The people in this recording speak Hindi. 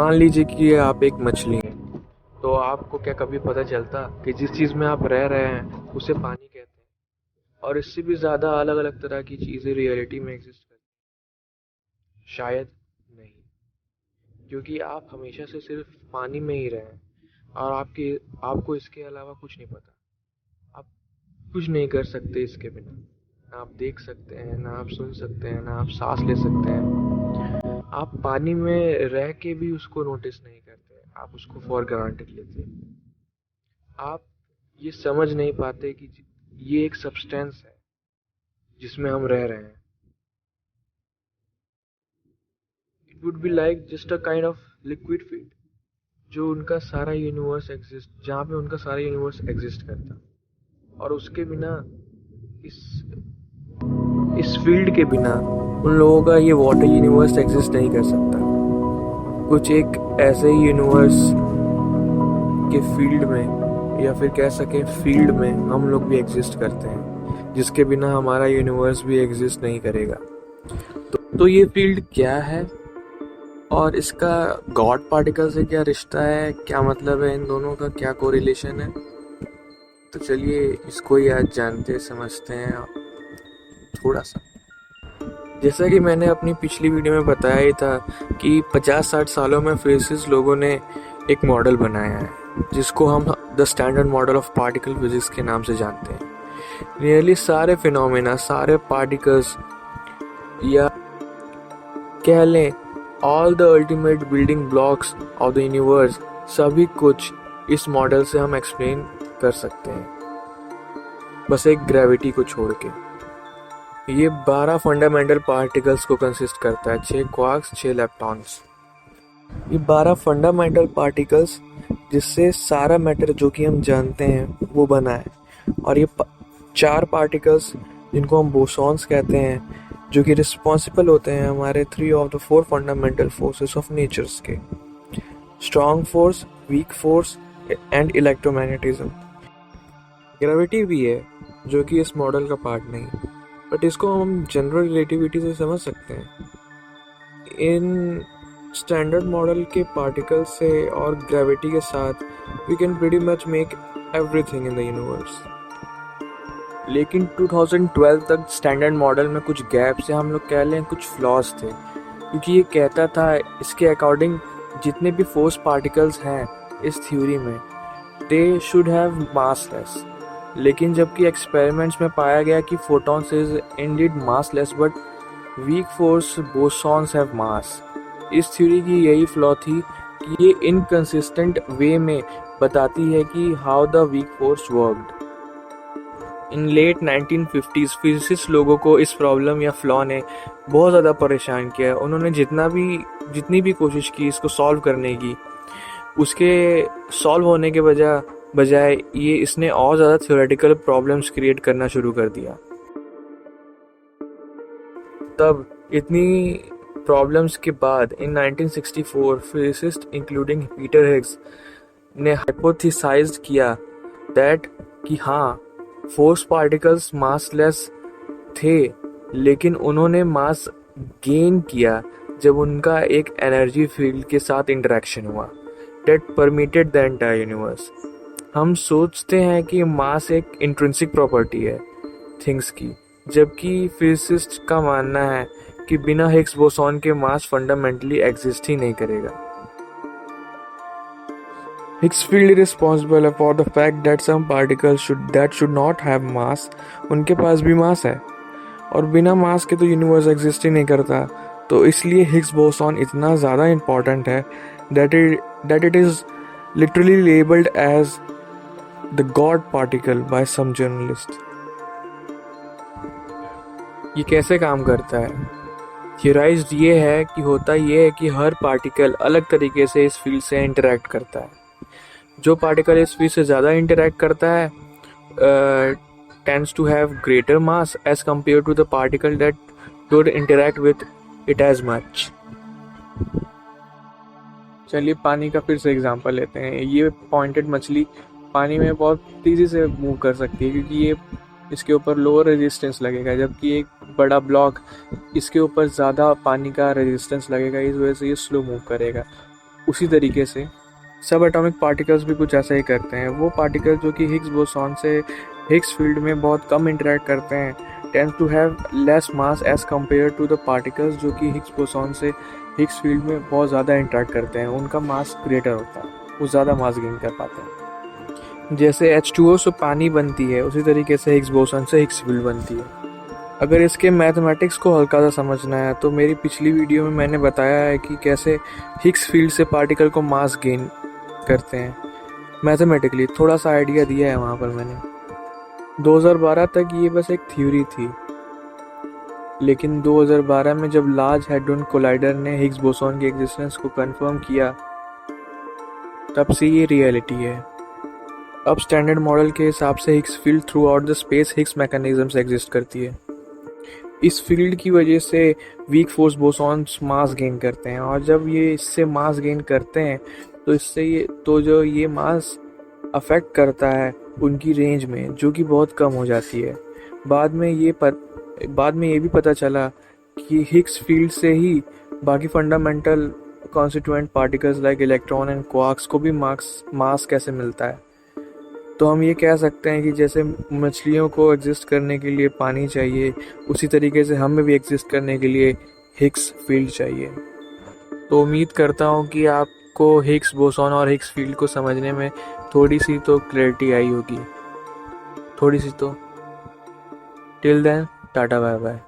मान लीजिए कि आप एक मछली हैं, तो आपको क्या कभी पता चलता कि जिस चीज़ में आप रह रहे हैं उसे पानी कहते हैं, और इससे भी ज़्यादा अलग अलग तरह की चीज़ें रियलिटी में एग्जिस्ट करती हैं? शायद नहीं, क्योंकि आप हमेशा से सिर्फ पानी में ही रहे हैं और आपको इसके अलावा कुछ नहीं पता। आप कुछ नहीं कर सकते इसके बिना। ना आप देख सकते हैं, ना आप सुन सकते हैं, ना आप सांस ले सकते हैं। आप पानी में रह के भी उसको नोटिस नहीं करते, आप उसको फॉर ग्रांटेड लेते हैं। आप ये समझ नहीं पाते कि ये एक सब्सटेंस है जिसमें हम रह रहे हैं। It would be like just a kind of liquid field, जो उनका सारा यूनिवर्स एग्जिस्ट जहाँ पे उनका सारा यूनिवर्स एग्जिस्ट करता, और उसके बिना इस इस फील्ड के बिना उन लोगों का ये वाटर यूनिवर्स एग्जिस्ट नहीं कर सकता। कुछ एक ऐसे ही यूनिवर्स के फील्ड में, या फिर कह सके फील्ड में, हम लोग भी एग्जिस्ट करते हैं, जिसके बिना हमारा यूनिवर्स भी एग्जिस्ट नहीं करेगा। तो ये फील्ड क्या है, और इसका गॉड पार्टिकल से क्या रिश्ता है, क्या मतलब है, इन दोनों का क्या कोरिलेशन है? तो चलिए इसको ही आज जानते समझते हैं थोड़ा सा। जैसा कि मैंने अपनी पिछली वीडियो में बताया ही था कि 50-60 सालों में फिजिसिस्ट लोगों ने एक मॉडल बनाया है जिसको हम the standard model of particle physics के नाम से जानते हैं। नियरली सारे फिनोमेना, सारे पार्टिकल्स, या कह लें all the ultimate building blocks of the universe, सभी कुछ इस मॉडल से हम एक्सप्लेन कर सकते हैं, बस एक ग्रेविटी को छोड़ के। ये 12 फंडामेंटल पार्टिकल्स को कंसिस्ट करता है, 6 क्वार्क्स, 6 लेप्टॉन्स। ये 12 फंडामेंटल पार्टिकल्स जिससे सारा मैटर जो कि हम जानते हैं वो बना है, और ये 4 पार्टिकल्स जिनको हम बोसॉन्स कहते हैं, जो कि रिस्पॉन्सिबल होते हैं हमारे 3 of the 4 fundamental forces of natures के: strong force, weak force and electromagnetism. Gravity भी है जो कि इस मॉडल का पार्ट नहीं, बट इसको हम जनरल रिलेटिविटी से समझ सकते हैं। इन स्टैंडर्ड मॉडल के पार्टिकल से और ग्रेविटी के साथ we can pretty much make everything in the universe. लेकिन 2012 तक स्टैंडर्ड मॉडल में कुछ गैप्स या हम लोग कह लें कुछ फ्लॉज थे, क्योंकि ये कहता था इसके अकॉर्डिंग जितने भी फोर्स पार्टिकल्स हैं इस थ्योरी में दे शुड हैव मासलेस। लेकिन जबकि एक्सपेरिमेंट्स में पाया गया कि photons is Indeed massless but weak force bosons have मास। इस थ्योरी की यही फ्लॉ थी कि ये इनकंसिस्टेंट वे में बताती है कि how the weak force worked. In late 1950s physicist लोगों को इस प्रॉब्लम या फ्लॉ ने बहुत ज़्यादा परेशान किया। उन्होंने जितनी भी कोशिश की इसको सॉल्व करने की, उसके सॉल्व होने के बजाय इसने और ज़्यादा थ्योरेटिकल प्रॉब्लम्स क्रिएट करना शुरू कर दिया। तब इतनी प्रॉब्लम्स के बाद इन 1964 फिजिसिस्ट इंक्लूडिंग पीटर हिग्स ने हाइपोथेसाइज्ड किया दैट कि हाँ, फोर्स पार्टिकल्स मासलेस थे, लेकिन उन्होंने मास गेन किया जब उनका एक एनर्जी फील्ड के साथ इंटरेक्शन हुआ that permitted the entire universe. हम सोचते हैं कि मास एक इंट्रिंसिक प्रॉपर्टी है थिंग्स की, जबकि फिजिसिस्ट का मानना है कि बिना हिग्स बोसॉन के मास फंडामेंटली एग्जिस्ट ही नहीं करेगा। Higgs field responsible for the fact that some particles should not have mass. उनके पास भी मास है, और बिना मास के तो यूनिवर्स एग्जिस्ट ही नहीं करता। तो इसलिए हिग्स बोसॉन इतना ज़्यादा इम्पॉर्टेंट है that it is literally labeled as the God particle by some journalists. ये कैसे काम करता है? थियोराइज्ड ये है कि होता ये है कि हर पार्टिकल अलग तरीके से इस फील्ड से इंटरेक्ट करता है। जो पार्टिकल इस फील्ड से ज़्यादा इंटरेक्ट करता है tends to have greater mass as compared to the particle that don't interact with it as much. चलिए पानी का फिर से एग्जांपल लेते हैं। ये पॉइंटेड मछली पानी में बहुत तेज़ी से मूव कर सकती है, क्योंकि इसके ऊपर लोअर रेजिस्टेंस लगेगा, जबकि एक बड़ा ब्लॉक इसके ऊपर ज़्यादा पानी का रेजिस्टेंस लगेगा, इस वजह से ये स्लो मूव करेगा। उसी तरीके से सब एटॉमिक पार्टिकल्स भी कुछ ऐसा ही करते हैं। वो पार्टिकल जो कि हिग्स बोसॉन से हिग्स फील्ड में बहुत कम इंटरेक्ट करते हैं tend to have less mass as compare to the particles जो कि हिग्स बोसॉन से हिग्स फील्ड में बहुत ज़्यादा इंटरेक्ट करते हैं। उनका मास ग्रेटर होता है, वो ज़्यादा मास गेन कर पाते हैं। जैसे H2O से पानी बनती है, उसी तरीके से हिग्स बोसॉन से हिग्स फील्ड बनती है। अगर इसके मैथमेटिक्स को हल्का सा समझना है तो मेरी पिछली वीडियो में मैंने बताया है कि कैसे हिग्स फील्ड से पार्टिकल को मास गेन करते हैं मैथमेटिकली। थोड़ा सा आइडिया दिया है वहाँ पर मैंने। 2012 तक ये बस एक थ्योरी थी, लेकिन 2012 में जब लार्ज हैड्रॉन कोलाइडर ने हिग्स बोसॉन की एग्जिस्टेंस को कंफर्म किया, तब से ये रियलिटी है। अब स्टैंडर्ड मॉडल के हिसाब से Higgs field through out the space Higgs mechanism exist करती है। इस फील्ड की वजह से weak force bosons mass gain करते हैं, और जब ये इससे मास गेन करते हैं तो इससे जो ये मास अफेक्ट करता है उनकी रेंज में, जो कि बहुत कम हो जाती है। बाद में ये भी पता चला कि हिग्स फील्ड से ही बाकी fundamental constituent particles like electron and quarks को भी मास कैसे मिलता है। तो हम ये कह सकते हैं कि जैसे मछलियों को एग्जिस्ट करने के लिए पानी चाहिए, उसी तरीके से हमें भी एग्जिस्ट करने के लिए हिग्स फील्ड चाहिए। तो उम्मीद करता हूँ कि आपको हिग्स बोसॉन और हिग्स फील्ड को समझने में थोड़ी सी तो क्लैरिटी आई होगी, थोड़ी सी तो। Till then, tata bye bye.